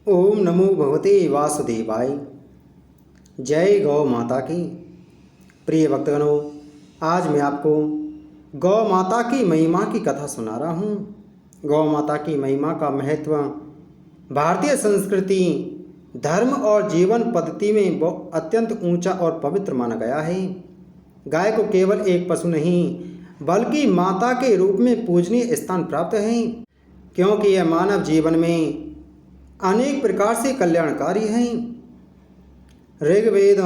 ओम नमो भगवते वासुदेवाय। जय गौ माता की। प्रिय भक्तगणों, आज मैं आपको गौ माता की महिमा की कथा सुना रहा हूँ। गौ माता की महिमा का महत्व भारतीय संस्कृति, धर्म और जीवन पद्धति में अत्यंत ऊंचा और पवित्र माना गया है। गाय को केवल एक पशु नहीं बल्कि माता के रूप में पूजनीय स्थान प्राप्त है, क्योंकि यह मानव जीवन में अनेक प्रकार से कल्याणकारी हैं। ऋग्वेद,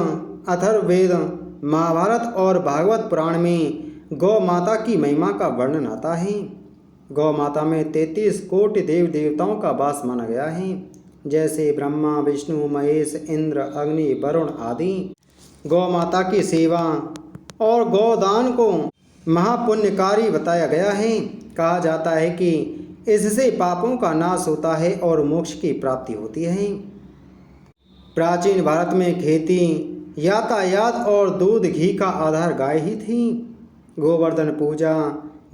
अथर्ववेद, महाभारत और भागवत पुराण में गौ माता की महिमा का वर्णन आता है। गौ माता में 33 कोटि देव देवताओं का वास माना गया है, जैसे ब्रह्मा, विष्णु, महेश, इंद्र, अग्नि, वरुण आदि। गौ माता की सेवा और गौदान को महापुण्यकारी बताया गया है। कहा जाता है कि इससे पापों का नाश होता है और मोक्ष की प्राप्ति होती है। प्राचीन भारत में खेती, यातायात और दूध घी का आधार गाय ही थी। गोवर्धन पूजा,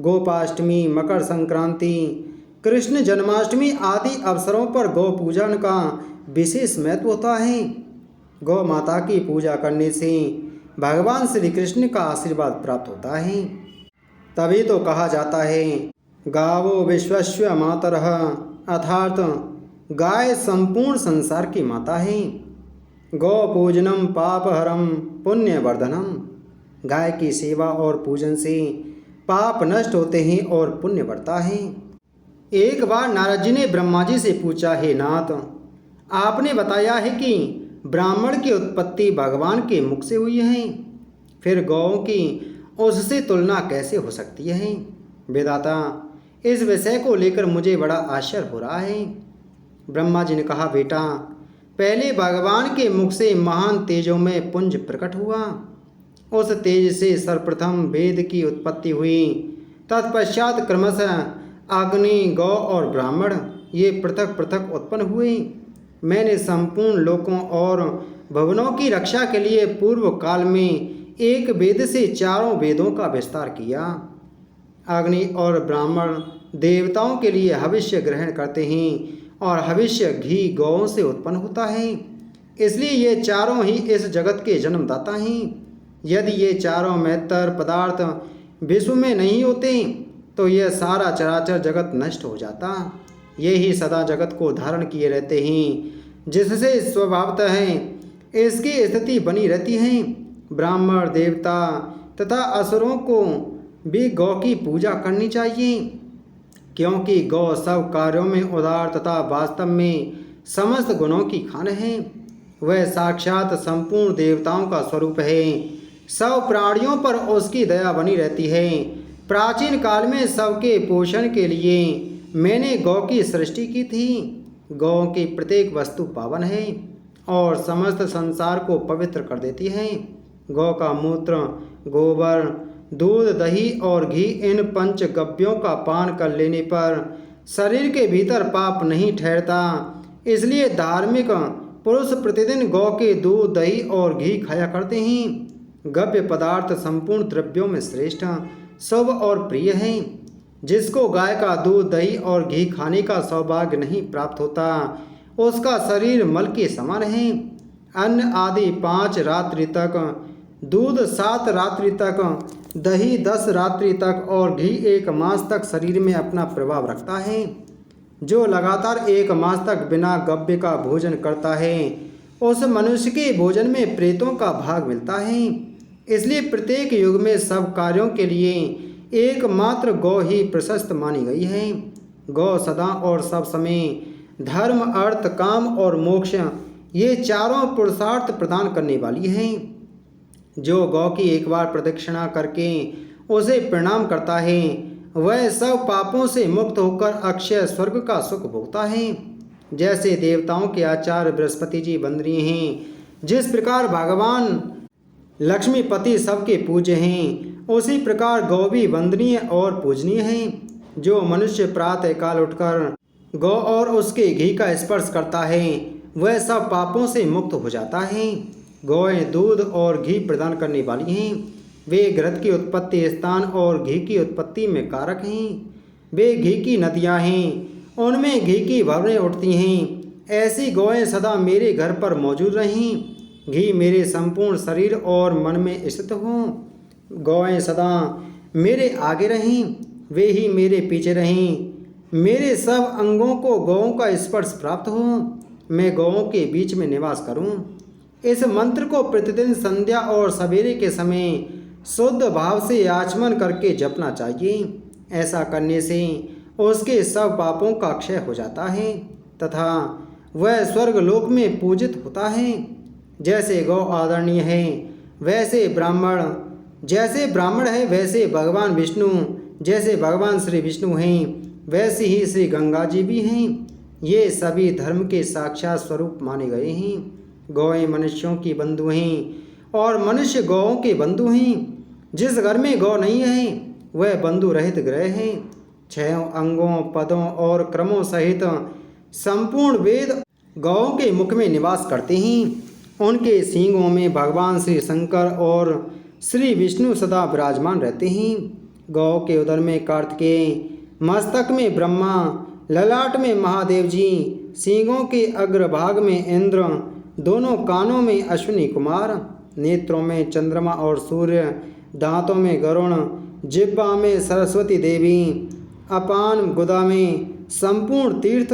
गोपाष्टमी, मकर संक्रांति, कृष्ण जन्माष्टमी आदि अवसरों पर गौ पूजन का विशेष महत्व होता है। गौ माता की पूजा करने से भगवान श्री कृष्ण का आशीर्वाद प्राप्त होता है। तभी तो कहा जाता है, गावो विश्वस्य मातरः, अर्थात गाय संपूर्ण संसार की माता है। गौ पूजनम पापहरम पुण्यवर्धनम। गाय की सेवा और पूजन से पाप नष्ट होते हैं और पुण्य बढ़ता है। एक बार नारद जी ने ब्रह्मा जी से पूछा, हे नाथ, आपने बताया है कि ब्राह्मण की उत्पत्ति भगवान के मुख से हुई है, फिर गौओं की उससे तुलना कैसे हो सकती है? वेदाता, इस विषय को लेकर मुझे बड़ा आश्चर्य हो रहा है। ब्रह्मा जी ने कहा, बेटा, पहले भगवान के मुख से महान तेजों में पुंज प्रकट हुआ। उस तेज से सर्वप्रथम वेद की उत्पत्ति हुई। तत्पश्चात क्रमशः अग्नि, गौ और ब्राह्मण ये पृथक पृथक उत्पन्न हुए। मैंने संपूर्ण लोकों और भवनों की रक्षा के लिए पूर्व काल में एक वेद से चारों वेदों का विस्तार किया। अग्नि और ब्राह्मण देवताओं के लिए हविष्य ग्रहण करते हैं और हविष्य घी गौओं से उत्पन्न होता है, इसलिए ये चारों ही इस जगत के जन्मदाता हैं। यदि ये चारों महत्तर पदार्थ विश्व में नहीं होते तो यह सारा चराचर जगत नष्ट हो जाता। ये ही सदा जगत को धारण किए रहते हैं, जिससे स्वभावतः है इसकी स्थिति बनी रहती है। ब्राह्मण, देवता तथा असुरों को भी गौ की पूजा करनी चाहिए, क्योंकि गौ सब कार्यों में उदार तथा वास्तव में समस्त गुणों की खान है। वह साक्षात संपूर्ण देवताओं का स्वरूप है। सब प्राणियों पर उसकी दया बनी रहती है। प्राचीन काल में सबके पोषण के लिए मैंने गौ की सृष्टि की थी। गौ की प्रत्येक वस्तु पावन है और समस्त संसार को पवित्र कर देती है। गौ का मूत्र, गोबर, दूध, दही और घी इन पंच गव्यों का पान कर लेने पर शरीर के भीतर पाप नहीं ठहरता। इसलिए धार्मिक पुरुष प्रतिदिन गौ के दूध, दही और घी खाया करते हैं। गव्य पदार्थ संपूर्ण द्रव्यों में श्रेष्ठ, शुभ और प्रिय हैं। जिसको गाय का दूध, दही और घी खाने का सौभाग्य नहीं प्राप्त होता, उसका शरीर मल के समान है। अन्न आदि 5 रात्रि तक, दूध 7 रात्रि तक, दही 10 रात्रि तक और घी 1 मास तक शरीर में अपना प्रभाव रखता है। जो लगातार 1 मास तक बिना गव्य का भोजन करता है, उस मनुष्य के भोजन में प्रेतों का भाग मिलता है। इसलिए प्रत्येक युग में सब कार्यों के लिए एकमात्र गौ ही प्रशस्त मानी गई है। गौ सदा और सब समय धर्म, अर्थ, काम और मोक्ष ये चारों पुरुषार्थ प्रदान करने वाली है। जो गौ की एक बार प्रदक्षिणा करके उसे प्रणाम करता है, वह सब पापों से मुक्त होकर अक्षय स्वर्ग का सुख भोगता है। जैसे देवताओं के आचार्य बृहस्पति जी वंदनीय हैं, जिस प्रकार भगवान लक्ष्मीपति सबके पूज्य हैं, उसी प्रकार गौ भी वंदनीय और पूजनीय है। जो मनुष्य प्रातः काल उठकर गौ और उसके घी का स्पर्श करता है, वह सब पापों से मुक्त हो जाता है। गौएं दूध और घी प्रदान करने वाली हैं। वे घृत की उत्पत्ति स्थान और घी की उत्पत्ति में कारक हैं। वे घी की नदियाँ हैं, उनमें घी की भंवरें उठती हैं ऐसी गौएं सदा मेरे घर पर मौजूद रहें। घी मेरे संपूर्ण शरीर और मन में स्थित हों। गौएं सदा मेरे आगे रहें, वे ही मेरे पीछे रहें। मेरे सब अंगों को गौओं का स्पर्श प्राप्त हो। मैं गौओं के बीच में निवास करूं। इस मंत्र को प्रतिदिन संध्या और सवेरे के समय शुद्ध भाव से आचमन करके जपना चाहिए। ऐसा करने से उसके सब पापों का क्षय हो जाता है तथा वह स्वर्ग लोक में पूजित होता है। जैसे गौ आदरणीय है वैसे ब्राह्मण है वैसे भगवान विष्णु, जैसे भगवान श्री विष्णु हैं वैसे ही श्री गंगा जी भी हैं। ये सभी धर्म के साक्षात स्वरूप माने गए हैं। गौएं मनुष्यों की बंधु हैं और मनुष्य गौओं के बंधु हैं। जिस घर में गौ नहीं है वह बंधु रहित ग्रह है। 6 अंगों, पदों और क्रमों सहित संपूर्ण वेद गौओं के मुख में निवास करते हैं। उनके सींगों में भगवान श्री शंकर और श्री विष्णु सदा विराजमान रहते हैं। गौ के उदर में कार्तिकेय, मस्तक में ब्रह्मा, ललाट में महादेव जी, सींगों के अग्रभाग में इंद्र, दोनों कानों में अश्विनी कुमार, नेत्रों में चंद्रमा और सूर्य, दांतों में गरुण, जिह्वा में सरस्वती देवी, अपान गुदा में संपूर्ण तीर्थ,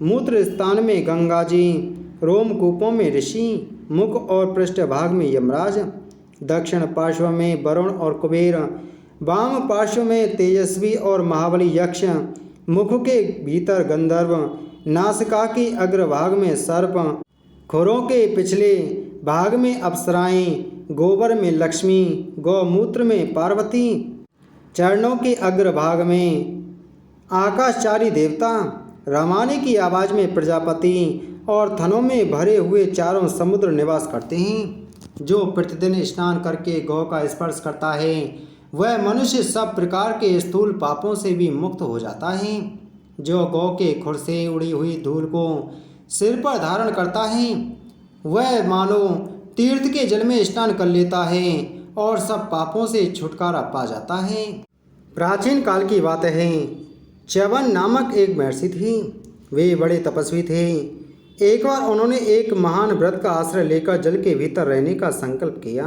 मूत्र स्थान में गंगा जी, रोमकूपों में ऋषि, मुख और पृष्ठभाग में यमराज, दक्षिण पार्श्व में वरुण और कुबेर, वाम पार्श्व में तेजस्वी और महाबली यक्ष, मुख के भीतर गंधर्व, नासिका के अग्रभाग में सर्प, खुरों के पिछले भाग में अप्सराएं, गोबर में लक्ष्मी, गौमूत्र में पार्वती, चरणों के अग्रभाग में आकाशचारी देवता, रमाने की आवाज़ में प्रजापति और थनों में भरे हुए चारों समुद्र निवास करते हैं। जो प्रतिदिन स्नान करके गौ का स्पर्श करता है वह मनुष्य सब प्रकार के स्थूल पापों से भी मुक्त हो जाता है। जो गौ के खुर से उड़ी हुई धूल को सिर पर धारण करता है वह मानो तीर्थ के जल में स्नान कर लेता है और सब पापों से छुटकारा पा जाता है। प्राचीन काल की बात है। च्यवन नामक एक महर्षि थी। वे बड़े तपस्वी थे। एक बार उन्होंने एक महान व्रत का आश्रय लेकर जल के भीतर रहने का संकल्प किया।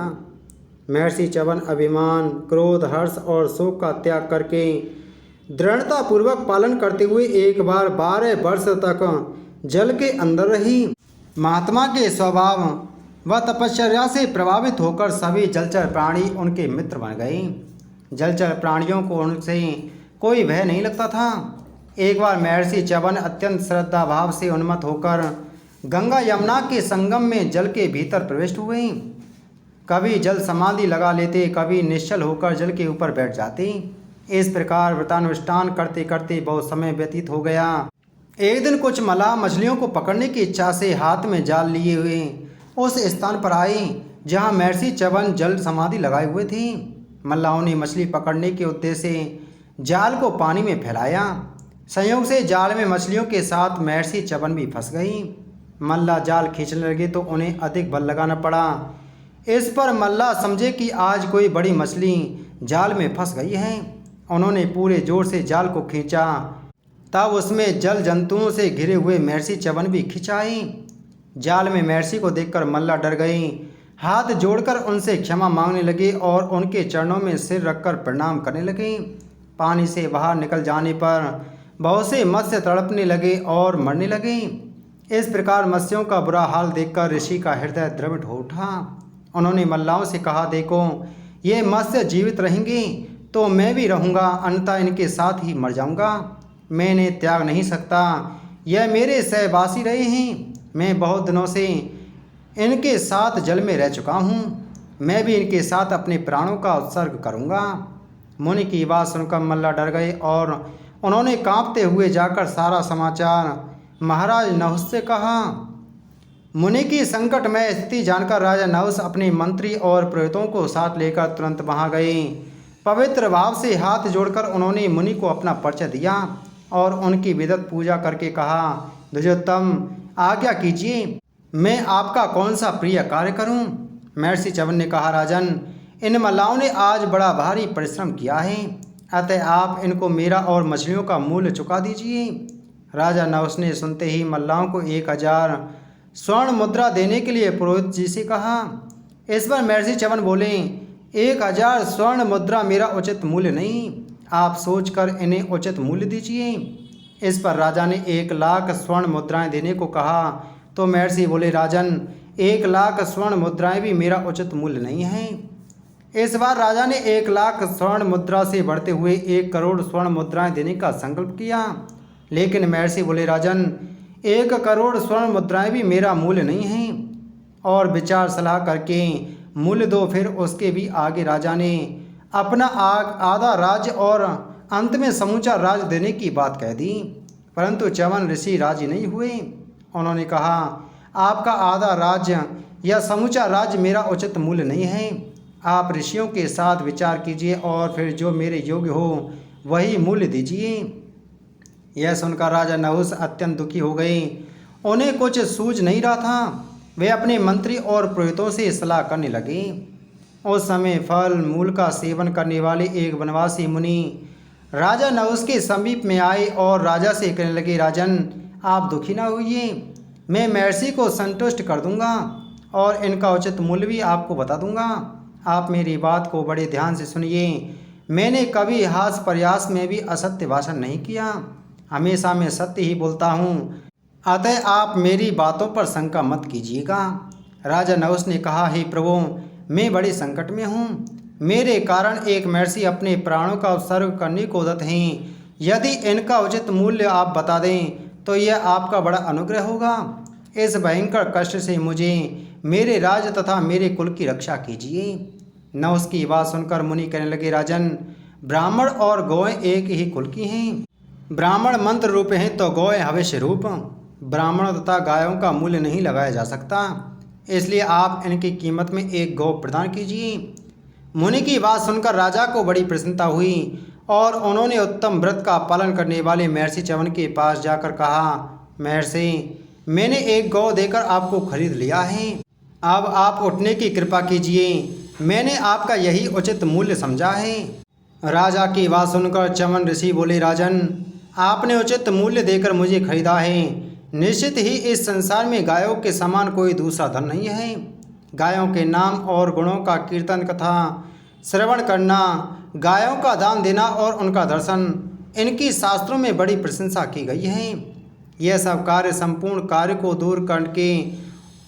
महर्षि च्यवन अभिमान, क्रोध, हर्ष और शोक का त्याग करके दृढ़तापूर्वक पालन करते हुए एक बार 12 वर्ष तक जल के अंदर रही। महात्मा के स्वभाव व तपश्चर्या से प्रभावित होकर सभी जलचर प्राणी उनके मित्र बन गए। जलचर प्राणियों को उनसे कोई भय नहीं लगता था। एक बार महर्षि च्यवन अत्यंत श्रद्धा भाव से उन्मत्त होकर गंगा यमुना के संगम में जल के भीतर प्रविष्ट हुए। कभी जल समाधि लगा लेते, कभी निश्चल होकर जल के ऊपर बैठ जाते। इस प्रकार व्रतानुष्ठान करते करते बहुत समय व्यतीत हो गया। एक दिन कुछ मल्लाह मछलियों को पकड़ने की इच्छा से हाथ में जाल लिए हुए उस स्थान पर आए जहां महर्षि च्यवन जल समाधि लगाए हुए थे। मल्लाहों ने मछली पकड़ने के उद्देश्य से जाल को पानी में फैलाया। संयोग से जाल में मछलियों के साथ महर्षि च्यवन भी फंस गई। मल्लाह जाल खींचने लगे तो उन्हें अधिक बल लगाना पड़ा। इस पर मल्लाह समझे कि आज कोई बड़ी मछली जाल में फंस गई है। उन्होंने पूरे जोर से जाल को खींचा, तब उसमें जल जंतुओं से घिरे हुए महर्षि च्यवन भी खिंचाई। जाल में महर्षि को देखकर मल्लाह डर गए, हाथ जोड़कर उनसे क्षमा मांगने लगे और उनके चरणों में सिर रखकर प्रणाम करने लगे। पानी से बाहर निकल जाने पर बहुत से मत्स्य तड़पने लगे और मरने लगे। इस प्रकार मत्स्यों का बुरा हाल देखकर ऋषि का हृदय द्रवित हो उठा। उन्होंने मल्लाहों से कहा, देखो ये मत्स्य जीवित रहेंगे तो मैं भी रहूँगा, अन्यथा इनके साथ ही मर जाऊँगा। मैं इन्हें त्याग नहीं सकता, यह मेरे सहवासी रहे हैं। मैं बहुत दिनों से इनके साथ जल में रह चुका हूँ, मैं भी इनके साथ अपने प्राणों का उत्सर्ग करूँगा। मुनि की बात सुनकर मल्लाह डर गए और उन्होंने कांपते हुए जाकर सारा समाचार महाराज नहुष से कहा। मुनि की संकटमय स्थिति जानकर राजा नहुष अपने मंत्री और पुरोहितों को साथ लेकर तुरंत वहां गए। पवित्र भाव से हाथ जोड़कर उन्होंने मुनि को अपना परिचय दिया और उनकी विदत पूजा करके कहा, द्विजोत्तम आज्ञा कीजिए, मैं आपका कौन सा प्रिय कार्य करूं? महर्षि च्यवन ने कहा, राजन, इन मल्लाहों ने आज बड़ा भारी परिश्रम किया है, अतः आप इनको मेरा और मछलियों का मूल्य चुका दीजिए। राजा नहुस ने सुनते ही मल्लाहों को 1000 स्वर्ण मुद्रा देने के लिए पुरोहित जी से कहा। इस पर महर्षि च्यवन बोले, 1000 स्वर्ण मुद्रा मेरा उचित मूल्य नहीं, आप सोचकर इन्हें उचित मूल्य दीजिए। इस पर राजा ने 1,00,000 स्वर्ण मुद्राएं देने को कहा तो महर्षि बोले, राजन 1,00,000 स्वर्ण मुद्राएं भी मेरा उचित मूल्य नहीं है। इस बार राजा ने 1,00,000 स्वर्ण मुद्रा से बढ़ते हुए 1 करोड़ स्वर्ण मुद्राएं देने का संकल्प किया, लेकिन महर्षि बोले, राजन 1 करोड़ स्वर्ण मुद्राएं भी मेरा मूल्य नहीं है, और विचार सलाह करके मूल्य दो। फिर उसके भी आगे राजा ने अपना आधा राज्य और अंत में समूचा राज्य देने की बात कह दी, परंतु च्यवन ऋषि राजी नहीं हुए। उन्होंने कहा, आपका आधा राज्य या समूचा राज्य मेरा उचित मूल्य नहीं है, आप ऋषियों के साथ विचार कीजिए और फिर जो मेरे योग्य हो वही मूल्य दीजिए। यह सुनकर राजा नहुस अत्यंत दुखी हो गए। उन्हें कुछ सूझ नहीं रहा था। वे अपने मंत्री और पुरोहितों से सलाह करने लगे। उस समय फल मूल का सेवन करने वाले एक वनवासी मुनि राजा नहुस के समीप में आए और राजा से कहने लगे, राजन आप दुखी ना होइए, मैं महर्षि को संतुष्ट कर दूंगा और इनका उचित मूल्य भी आपको बता दूंगा। आप मेरी बात को बड़े ध्यान से सुनिए। मैंने कभी हास प्रयास में भी असत्य भाषण नहीं किया, हमेशा मैं सत्य ही बोलता हूँ, अतः आप मेरी बातों पर शंका मत कीजिएगा। राजा नहुस ने कहा, हे प्रभु, मैं बड़े संकट में हूँ, मेरे कारण एक महर्षि अपने प्राणों का उत्सर्ग करने को उद्यत हैं। यदि इनका उचित मूल्य आप बता दें तो यह आपका बड़ा अनुग्रह होगा। इस भयंकर कष्ट से मुझे मेरे राज्य तथा मेरे कुल की रक्षा कीजिए। नहुस की बात सुनकर मुनि कहने लगे, राजन ब्राह्मण और गौएं एक ही कुल की हैं। ब्राह्मण मंत्र रूप हैं तो गौएं हविष्य रूप। ब्राह्मणों तथा गायों का मूल्य नहीं लगाया जा सकता, इसलिए आप इनकी कीमत में 1 गौ प्रदान कीजिए। मुनि की बात सुनकर राजा को बड़ी प्रसन्नता हुई और उन्होंने उत्तम व्रत का पालन करने वाले महर्षि च्यवन के पास जाकर कहा, महर्षि मैंने 1 गौ देकर आपको खरीद लिया है, अब आप उठने की कृपा कीजिए, मैंने आपका यही उचित मूल्य समझा है। राजा की बात सुनकर च्यवन ऋषि बोले, राजन आपने उचित मूल्य देकर मुझे खरीदा है, निश्चित ही इस संसार में गायों के समान कोई दूसरा धन नहीं है। गायों के नाम और गुणों का कीर्तन कथा श्रवण करना, गायों का दान देना और उनका दर्शन, इनकी शास्त्रों में बड़ी प्रशंसा की गई है। यह सब कार्य संपूर्ण कार्य को दूर करके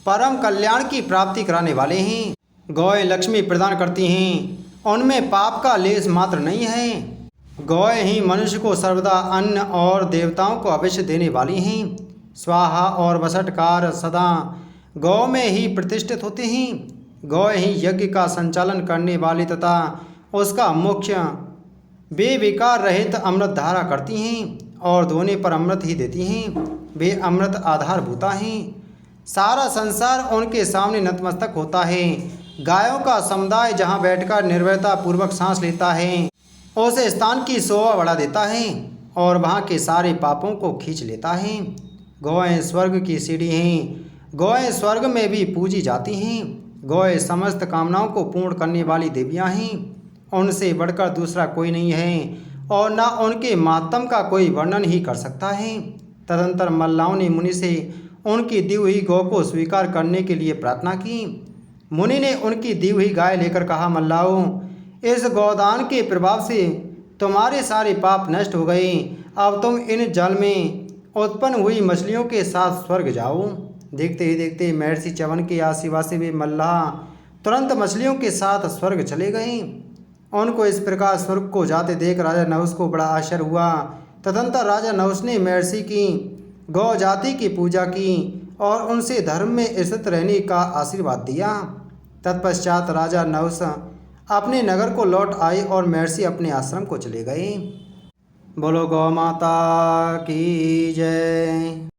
परम कल्याण की प्राप्ति कराने वाले हैं। गौएं लक्ष्मी प्रदान करती हैं, उनमें पाप का लेश मात्र नहीं है। गौएं ही मनुष्य को सर्वदा अन्न और देवताओं को अवश्य देने वाली हैं। स्वाहा और वसटकार सदा गौ में ही प्रतिष्ठित होते हैं। गौएं ही यज्ञ का संचालन करने वाली तथा उसका मुख्य बेविकार रहित अमृत धारा करती हैं और दोने पर अमृत ही देती हैं। वे अमृत आधारभूता हैं। सारा संसार उनके सामने नतमस्तक होता है। गायों का समुदाय जहाँ बैठकर निर्भयता पूर्वक सांस लेता है, उस स्थान की शोभा बढ़ा देता है और वहाँ के सारे पापों को खींच लेता है। गौएं स्वर्ग की सीढ़ी हैं। गौएं स्वर्ग में भी पूजी जाती हैं। गौएं समस्त कामनाओं को पूर्ण करने वाली देवियाँ हैं। उनसे बढ़कर दूसरा कोई नहीं है और न उनके मातम का कोई वर्णन ही कर सकता है। तदंतर मल्लाओं ने मुनि से उनकी दी हुई गौ को स्वीकार करने के लिए प्रार्थना की। मुनि ने उनकी दी हुई गाय लेकर कहा, मल्लाओं, इस गौदान के प्रभाव से तुम्हारे सारे पाप नष्ट हो गए। अब तुम इन जल में उत्पन्न हुई मछलियों के साथ स्वर्ग जाओ। देखते ही देखते महर्षि च्यवन के आशीर्वाद से वे मल्लाह तुरंत मछलियों के साथ स्वर्ग चले गए। उनको इस प्रकार स्वर्ग को जाते देख राजा नहुस को बड़ा आश्चर्य हुआ। तदंतर राजा नहुस ने महर्षि की गौ जाति की पूजा की और उनसे धर्म में स्थित रहने का आशीर्वाद दिया। तत्पश्चात राजा नहुस अपने नगर को लौट आए और महर्षि अपने आश्रम को चले गए। बोलो गौ माता की जय।